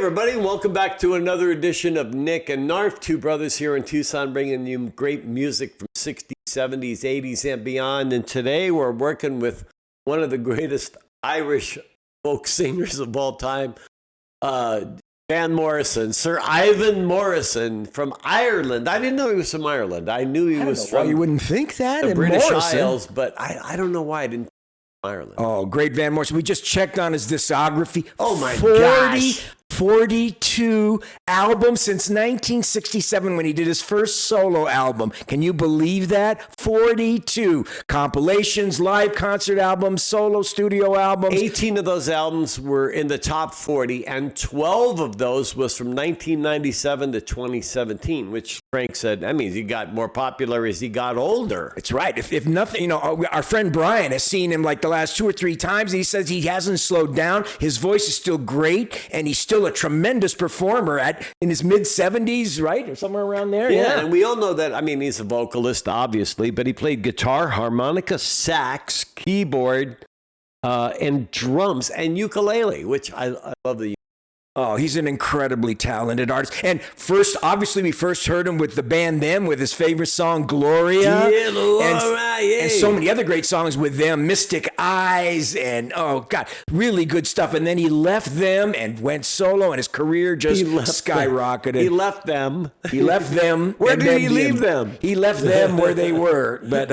everybody. Welcome back to another edition of Nick and Knarf, two brothers here in Tucson, bringing you great music from 60s, 70s, 80s, and beyond. And today we're working with one of the greatest Irish folk singers of all time, Van Morrison, Sir Ivan Morrison from Ireland. I didn't know he was from Ireland. I knew he was from you wouldn't think that the in British Morrison. Isles, but I don't know why I didn't. Ireland. Oh, great Van Morrison. We just checked on his discography. Oh my gosh. 42 albums since 1967 when he did his first solo album. Can you believe that? 42 compilations, live concert albums, solo studio albums. 18 of those albums were in the top 40, and 12 of those was from 1997 to 2017, which Frank said, that means he got more popular as he got older. It's right. If nothing, our friend Brian has seen him like the last 2 or 3 times. He says he hasn't slowed down. His voice is still great, and he's still a tremendous performer in his mid-70s, right? Or somewhere around there. Yeah, and we all know that. I mean, he's a vocalist, obviously, but he played guitar, harmonica, sax, keyboard, and drums, and ukulele, which I love the. Oh, he's an incredibly talented artist. And obviously, we first heard him with the band Them, with his favorite song, Gloria. Yeah, Laura, and so many other great songs with them, Mystic Eyes, and oh, God, really good stuff. And then he left them and went solo, and his career just skyrocketed. He left them. He left them. Where did he leave them? He left them where they were. But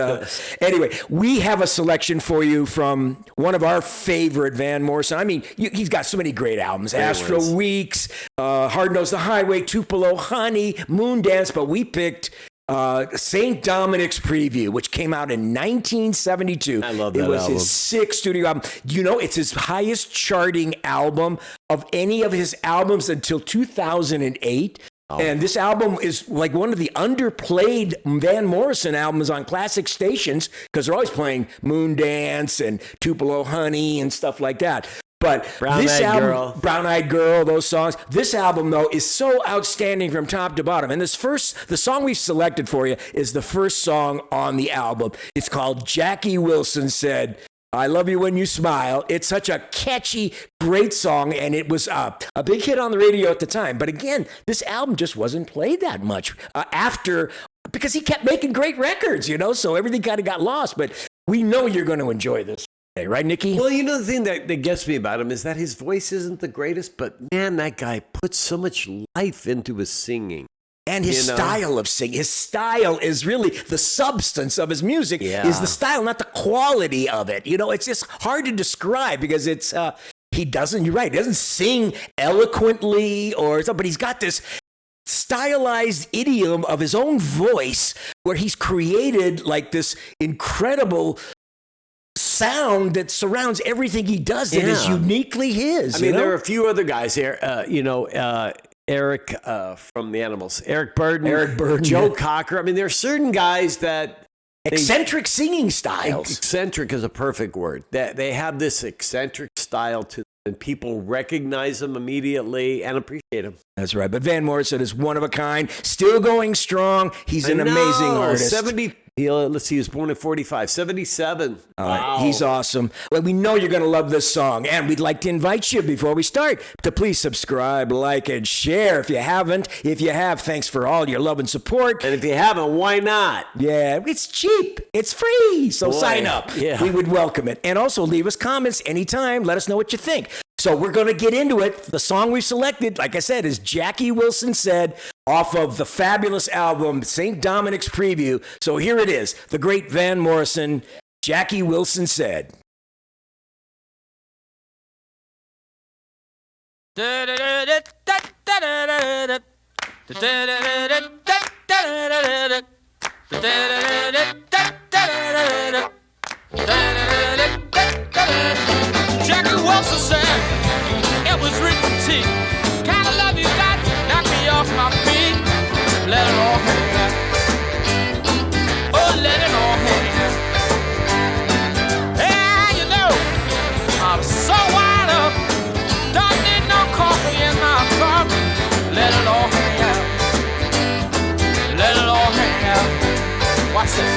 anyway, we have a selection for you from one of our favorite Van Morrison. I mean, he's got so many great albums. Astro Weeks, Hard Knows the Highway, Tupelo Honey, Moondance, but we picked St. Dominic's Preview, which came out in 1972. I love that album. It was album. His 6th studio album. It's his highest charting album of any of his albums until 2008. Oh. And this album is like one of the underplayed Van Morrison albums on classic stations because they're always playing Moondance and Tupelo Honey and stuff like that. But this album, Brown Eyed Girl, those songs, this album, though, is so outstanding from top to bottom. And the song we've selected for you is the first song on the album. It's called Jackie Wilson Said. I Love You When You Smile. It's such a catchy, great song, and it was a big hit on the radio at the time. But again, this album just wasn't played that much because he kept making great records, so everything kind of got lost. But we know you're going to enjoy this. Right, Nikki? Well, the thing that gets me about him is that his voice isn't the greatest, but man, that guy puts so much life into his singing. And his style of singing. His style is really the substance of his music, is the style, not the quality of it. It's just hard to describe because it's, he doesn't sing eloquently or something, but he's got this stylized idiom of his own voice where he's created like this incredible sound that surrounds everything he does that is uniquely his. I mean, there are a few other guys here, Eric from the Animals, Eric Burden, Joe Cocker. I mean, there are certain guys that eccentric singing styles. Eccentric is a perfect word. They have this eccentric style to them, and people recognize them immediately and appreciate them. That's right. But Van Morrison is one of a kind, still going strong. He's an amazing artist. Let's see, he was born in 45, 77. Wow. He's awesome. Well, we know you're going to love this song, and we'd like to invite you before we start to please subscribe, like, and share if you haven't. If you have, thanks for all your love and support. And if you haven't, why not? Yeah, it's cheap. It's free. So sign up. Yeah. We would welcome it. And also leave us comments anytime. Let us know what you think. So we're going to get into it. The song we've selected, like I said, is Jackie Wilson Said, off of the fabulous album St. Dominic's Preview. So here it is, the great Van Morrison, Jackie Wilson Said. Jackie Wilson said, it was Reet Petite. Kind of love you got, knock me off my feet. Let it all hang out. Oh, let it all hang out. Yeah, I'm so wired up. Don't need no coffee in my cup. Let it all hang out. Let it all hang out. Watch this.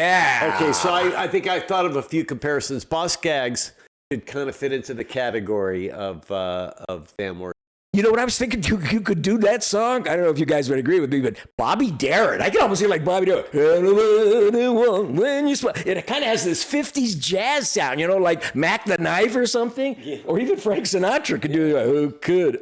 Yeah. Okay, so I think I thought of a few comparisons. Boss Gags could kind of fit into the category of Van Morrison. You know what I was thinking? You could do that song. I don't know if you guys would agree with me, but Bobby Darin. I can almost hear like Bobby Darin. When you smile. It kind of has this 50s jazz sound, you know, like Mac the Knife or something. Yeah. Or even Frank Sinatra could do it. Who could?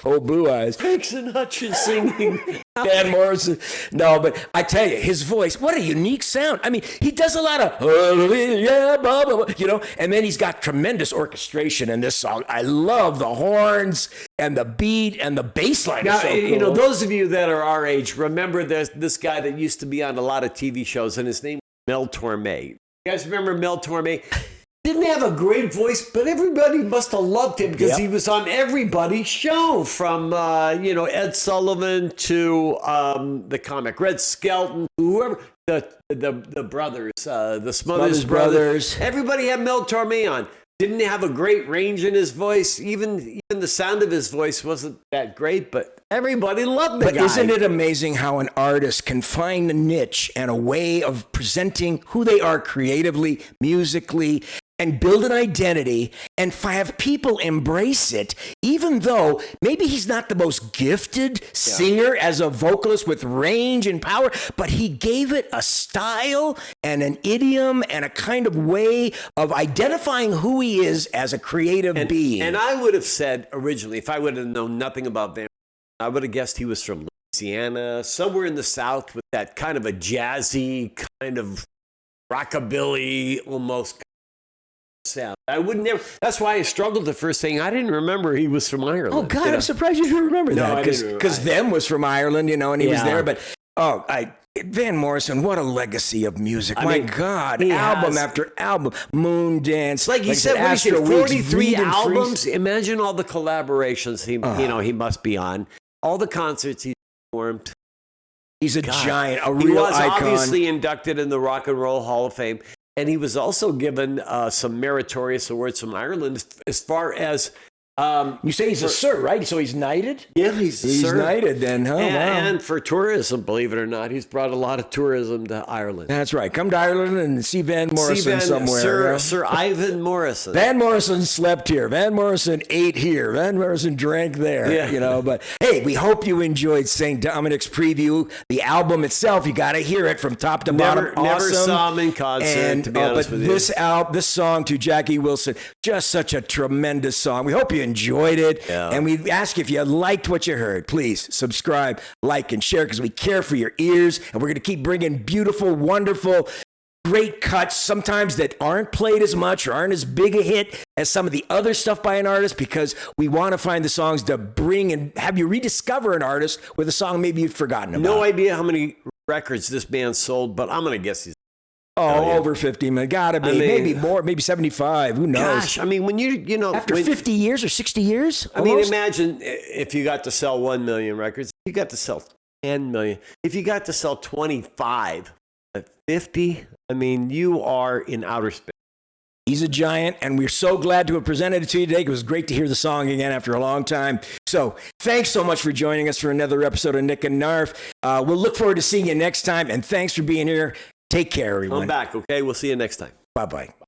Oh, Blue Eyes. Frank Sinatra singing. Van Morrison. No, but I tell you, his voice, what a unique sound. I mean, he does a lot of, you know, and then he's got tremendous orchestration in this song. I love the horns and the beat and the bass line. Now, so cool. you know, those of you that are our age, remember this guy that used to be on a lot of TV shows, and his name was Mel Torme. You guys remember Mel Torme? Didn't have a great voice, but everybody must have loved him because he was on everybody's show, from Ed Sullivan to the comic Red Skelton, whoever, the brothers, the Smothers Brothers. Everybody had Mel Torme on. Didn't have a great range in his voice. Even the sound of his voice wasn't that great, but everybody loved the guy. But isn't it amazing how an artist can find a niche and a way of presenting who they are creatively, musically, and build an identity and have people embrace it, even though maybe he's not the most gifted singer as a vocalist with range and power, but he gave it a style and an idiom and a kind of way of identifying who he is as a creative being. And I would have said originally, if I would have known nothing about Van, I would have guessed he was from Louisiana, somewhere in the South, with that kind of a jazzy, kind of rockabilly almost sound. I would never. That's why I struggled the first thing. I didn't remember he was from Ireland. Oh God, I'm surprised you didn't remember that, because Them was from Ireland, you know, and he was there. But Van Morrison, what a legacy of music! My God, album after album, Moon Dance, like he said, 43 albums. Imagine all the collaborations he must be on, all the concerts he's performed. He's a giant, a real icon. He was obviously inducted in the Rock and Roll Hall of Fame. And he was also given some meritorious awards from Ireland as far as... you say he's a sir, right? So he's knighted? Yeah, he's a sir. He's knighted then, huh? And for tourism, believe it or not, he's brought a lot of tourism to Ireland. That's right. Come to Ireland and see Van Morrison somewhere. Sir Ivan Morrison. Van Morrison slept here. Van Morrison ate here. Van Morrison drank there. Yeah. You know, but hey, we hope you enjoyed St. Dominic's Preview. The album itself, you got to hear it from top to bottom. Never saw him in concert, to be honest with you. This song, To Jackie Wilson, just such a tremendous song. We hope you enjoyed it. Yeah. And we ask if you liked what you heard, please subscribe, like, and share, because we care for your ears. And we're going to keep bringing beautiful, wonderful, great cuts, sometimes that aren't played as much or aren't as big a hit as some of the other stuff by an artist, because we want to find the songs to bring and have you rediscover an artist with a song maybe you've forgotten about. No idea how many records this band sold, but I'm going to guess he's over 50, man. Gotta be. Maybe more, maybe 75. Who knows? Gosh, I mean, when you know... After 50 years or 60 years? Almost? I mean, imagine if you got to sell 1 million records, if you got to sell 10 million, if you got to sell 25 at 50, I mean, you are in outer space. He's a giant, and we're so glad to have presented it to you today. It was great to hear the song again after a long time. So thanks so much for joining us for another episode of Nick and Knarf. We'll look forward to seeing you next time, and thanks for being here. Take care, everyone. I'm back, okay? We'll see you next time. Bye-bye.